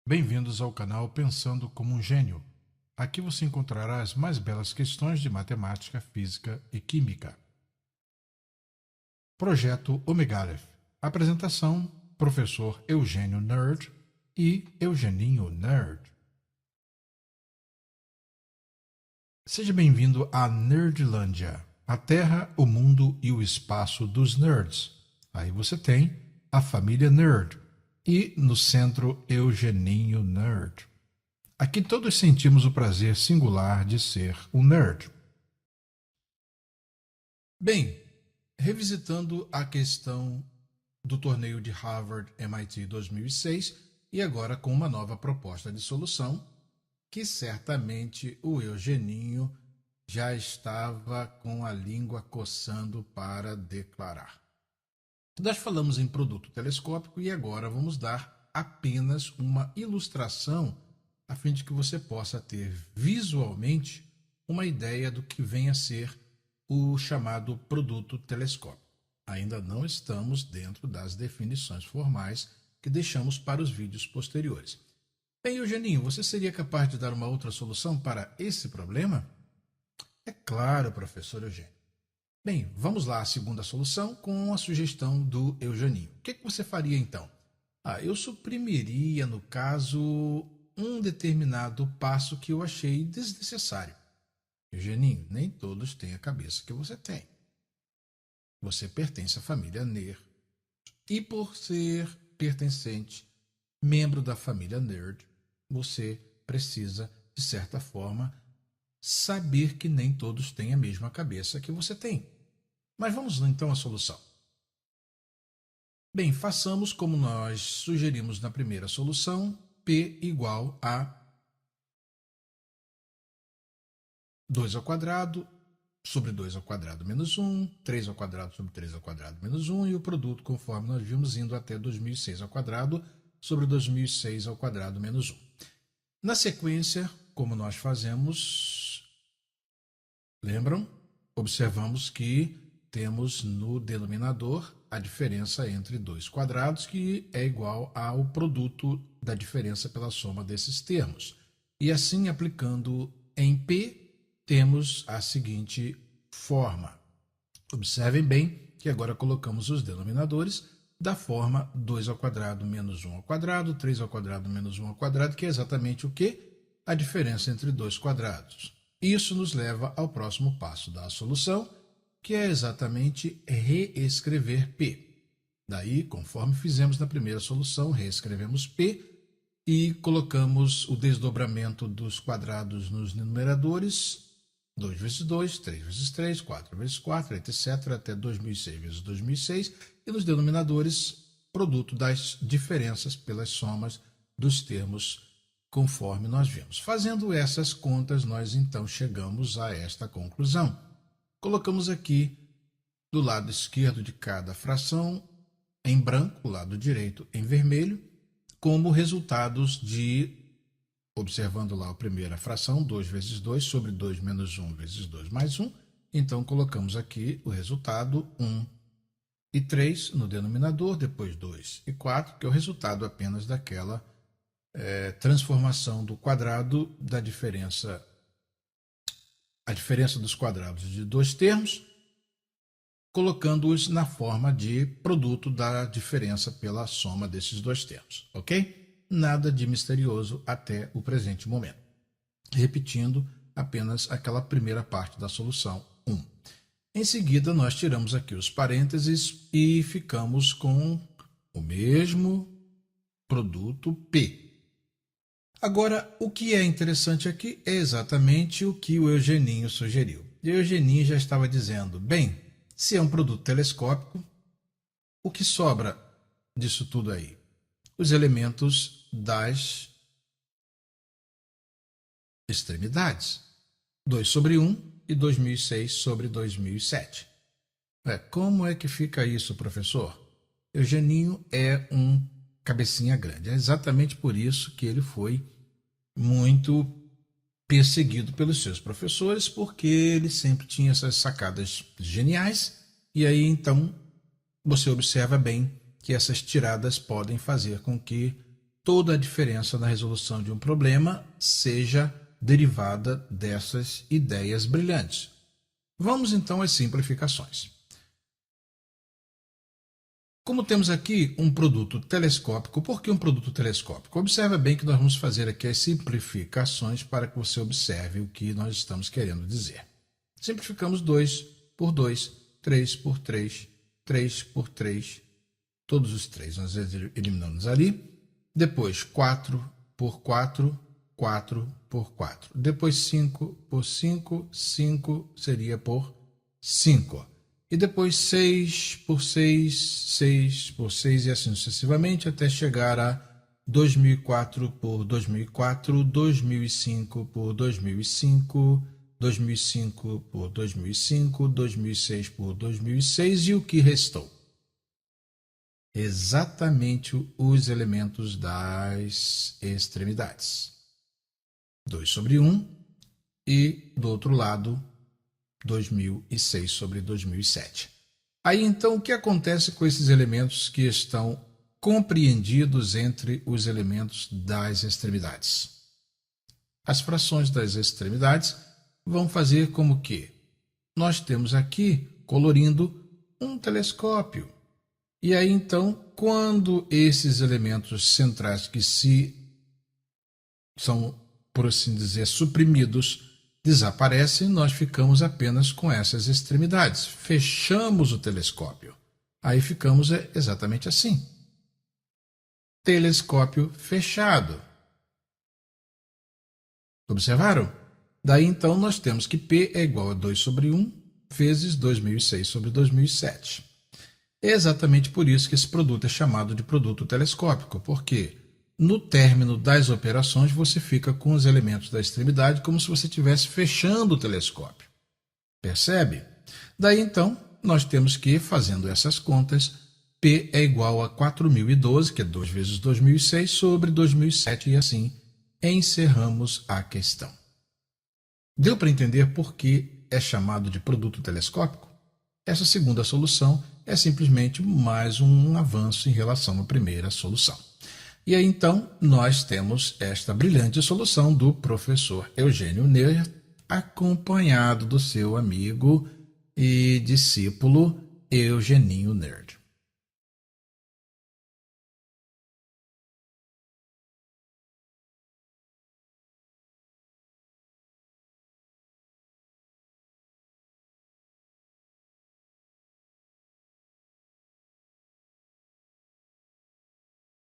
Bem-vindos ao canal Pensando como um Gênio. Aqui você encontrará as mais belas questões de matemática, física e química. Projeto Omega Aleph. Apresentação: Professor Eugênio Nerd e Eugeninho Nerd. Seja bem-vindo à Nerdlândia, a Terra, o mundo e o espaço dos nerds. Aí você tem a família Nerd e, no centro, Eugeninho Nerd. Aqui todos sentimos o prazer singular de ser um nerd. Bem, revisitando a questão do torneio de Harvard MIT 2006 e agora com uma nova proposta de solução que certamente o Eugeninho já estava com a língua coçando para declarar. Nós falamos em produto telescópico e agora vamos dar apenas uma ilustração a fim de que você possa ter visualmente uma ideia do que vem a ser o chamado produto telescópico. Ainda não estamos dentro das definições formais que deixamos para os vídeos posteriores. Bem, Eugeninho, você seria capaz de dar uma outra solução para esse problema? É claro, professor Eugênio. Bem, vamos lá à segunda solução com a sugestão do Eugeninho. O que você faria então? Eu suprimiria, no caso, um determinado passo que eu achei desnecessário. Eugeninho, nem todos têm a cabeça que você tem. Você pertence à família Nerd. E por ser pertencente, membro da família Nerd, você precisa, de certa forma, saber que nem todos têm a mesma cabeça que você tem. Mas vamos então à solução. Bem, façamos como nós sugerimos na primeira solução, P igual a 2 ao quadrado sobre 2 ao quadrado menos 1, 3 ao quadrado sobre 3 ao quadrado menos 1 e o produto conforme nós vimos indo até 2006 ao quadrado sobre 2006 ao quadrado menos 1. Na sequência, como nós fazemos, lembram? Observamos que temos no denominador a diferença entre dois quadrados, que é igual ao produto da diferença pela soma desses termos. E assim, aplicando em P, temos a seguinte forma. Observem bem que agora colocamos os denominadores da forma 2 ao quadrado menos 1 ao quadrado, 3 ao quadrado menos 1 ao quadrado, que é exatamente o quê? A diferença entre dois quadrados. Isso nos leva ao próximo passo da solução, que é exatamente reescrever P. Daí, conforme fizemos na primeira solução, reescrevemos P e colocamos o desdobramento dos quadrados nos numeradores, 2 vezes 2, 3 vezes 3, 4 vezes 4, etc., até 2006 vezes 2006, e nos denominadores, produto das diferenças pelas somas dos termos, conforme nós vimos. Fazendo essas contas, nós então chegamos a esta conclusão. Colocamos aqui, do lado esquerdo de cada fração, em branco, o lado direito em vermelho, como resultados de, observando lá a primeira fração, 2 vezes 2 sobre 2 menos 1 vezes 2 mais 1. Então, colocamos aqui o resultado 1 e 3 no denominador, depois 2 e 4, que é o resultado apenas daquela transformação do quadrado da diferença, a diferença dos quadrados de dois termos, colocando-os na forma de produto da diferença pela soma desses dois termos, ok? Nada de misterioso até o presente momento. Repetindo apenas aquela primeira parte da solução 1. Em seguida, nós tiramos aqui os parênteses e ficamos com o mesmo produto P. Agora, o que é interessante aqui é exatamente o que o Eugeninho sugeriu. E o Eugeninho já estava dizendo, bem, se é um produto telescópico, o que sobra disso tudo aí? Os elementos das extremidades. 2 sobre 1 e 2006 sobre 2007. Como é que fica isso, professor? Eugeninho é um cabecinha grande. É exatamente por isso que ele foi muito perseguido pelos seus professores, porque ele sempre tinha essas sacadas geniais, e aí então você observa bem que essas tiradas podem fazer com que toda a diferença na resolução de um problema seja derivada dessas ideias brilhantes. Vamos então às simplificações. Como temos aqui um produto telescópico, por que um produto telescópico? Observa bem que nós vamos fazer aqui as simplificações para que você observe o que nós estamos querendo dizer. Simplificamos 2 por 2, 3 por 3, 3 por 3, todos os 3 nós eliminamos ali. Depois 4 por 4, 4 por 4. Depois 5 por 5, 5 seria por 5. E depois 6 por 6, 6 por 6 e assim sucessivamente até chegar a 2004 por 2004, 2005 por 2005, 2005 por 2005, 2006 por 2006 e o que restou? Exatamente os elementos das extremidades. 2 sobre 1 e, do outro lado, 2006 sobre 2007. Aí, então, o que acontece com esses elementos que estão compreendidos entre os elementos das extremidades? As frações das extremidades vão fazer como que nós temos aqui, colorindo, um telescópio. E aí, então, quando esses elementos centrais que são, por assim dizer, suprimidos, desaparecem, nós ficamos apenas com essas extremidades. Fechamos o telescópio. Aí ficamos exatamente assim. Telescópio fechado. Observaram? Daí, então, nós temos que P é igual a 2 sobre 1 vezes 2006 sobre 2007. É exatamente por isso que esse produto é chamado de produto telescópico, porque no término das operações você fica com os elementos da extremidade como se você estivesse fechando o telescópio. Percebe? Daí então nós temos que, fazendo essas contas, P é igual a 4012, que é 2 vezes 2006, sobre 2007 e assim encerramos a questão. Deu para entender por que é chamado de produto telescópico? Essa segunda solução é simplesmente mais um avanço em relação à primeira solução. E aí, então, nós temos esta brilhante solução do professor Eugênio Nerd, acompanhado do seu amigo e discípulo Eugeninho Nerd.